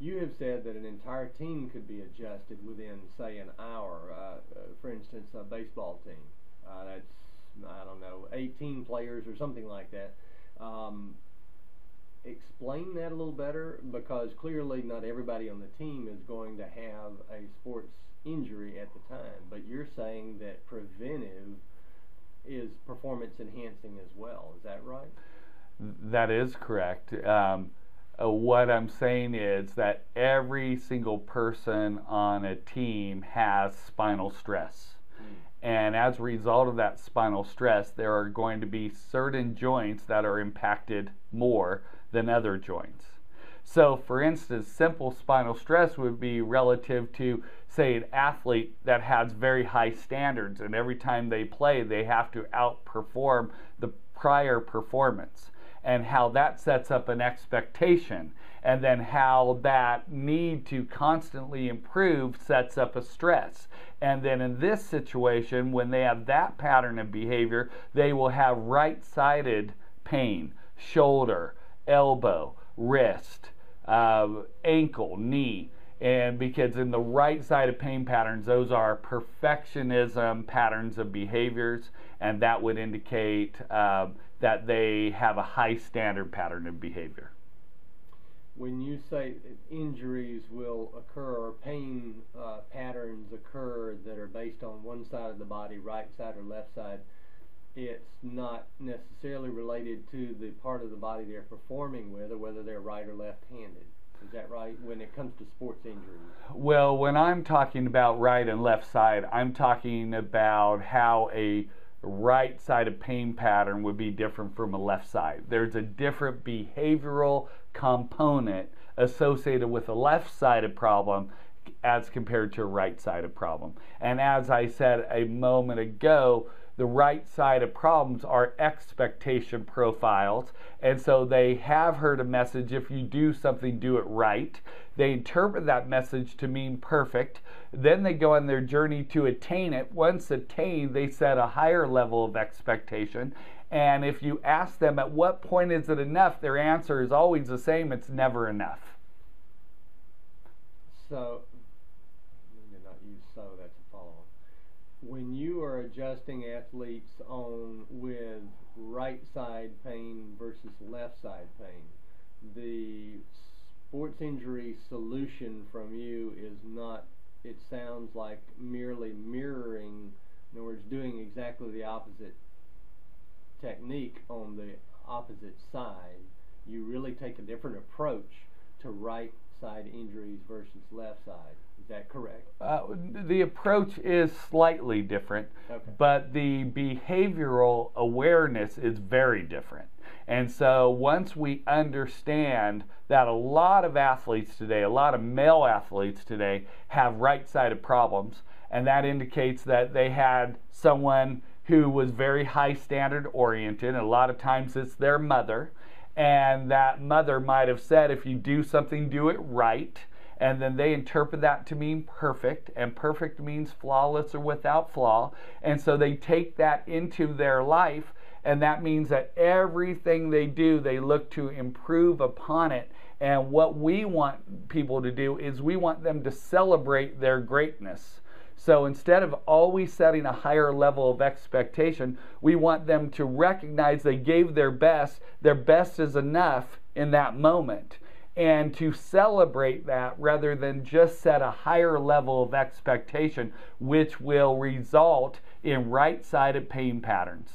You have said that an entire team could be adjusted within, say, an hour. For instance, a baseball team. That's, I don't know, 18 players or something like that. Explain that a little better, because clearly not everybody on the team is going to have a sports injury at the time. But you're saying that preventive is performance enhancing as well. Is that right? That is correct. What I'm saying is that every single person on a team has spinal stress. And as a result of that spinal stress, there are going to be certain joints that are impacted more than other joints. So, for instance, simple spinal stress would be relative to, say, an athlete that has very high standards, and every time they play, they have to outperform the prior performance, and how that sets up an expectation, and then how that need to constantly improve sets up a stress. And then in this situation, when they have that pattern of behavior, they will have right-sided pain, shoulder, elbow, wrist, ankle, knee. And because in the right-sided pain patterns, those are perfectionism patterns of behaviors, and that would indicate that they have a high standard pattern of behavior. When you say injuries will occur, or pain patterns occur that are based on one side of the body, right side or left side, it's not necessarily related to the part of the body they're performing with, or whether they're right or left-handed. Is that right, when it comes to sports injuries? Well, when I'm talking about right and left side, I'm talking about how a right-sided pain pattern would be different from a left side. There's a different behavioral component associated with a left-sided problem as compared to a right-sided problem. And as I said a moment ago, the right-sided problems are expectation profiles, and so they have heard a message, if you do something, do it right. They interpret that message to mean perfect. Then they go on their journey to attain it. Once attained, they set a higher level of expectation. And if you ask them at what point is it enough, their answer is always the same: it's never enough. So, I did not use so, that's a follow-on. When you are adjusting athletes on with right side pain versus left side pain, the sports injury solution from you is not, it sounds like, merely mirroring, in other words, doing exactly the opposite technique on the opposite side. You really take a different approach to right side injuries versus left side. Is that correct? The approach is slightly different, okay, but the behavioral awareness is very different. And so once we understand that a lot of athletes today, a lot of male athletes today, have right-sided problems, and that indicates that they had someone who was very high standard oriented, and a lot of times it's their mother, and that mother might have said, if you do something, do it right. And then they interpret that to mean perfect, and perfect means flawless or without flaw. And so they take that into their life, and that means that everything they do, they look to improve upon it. And what we want people to do is we want them to celebrate their greatness. So instead of always setting a higher level of expectation, we want them to recognize they gave their best is enough in that moment, and to celebrate that rather than just set a higher level of expectation, which will result in right-sided pain patterns.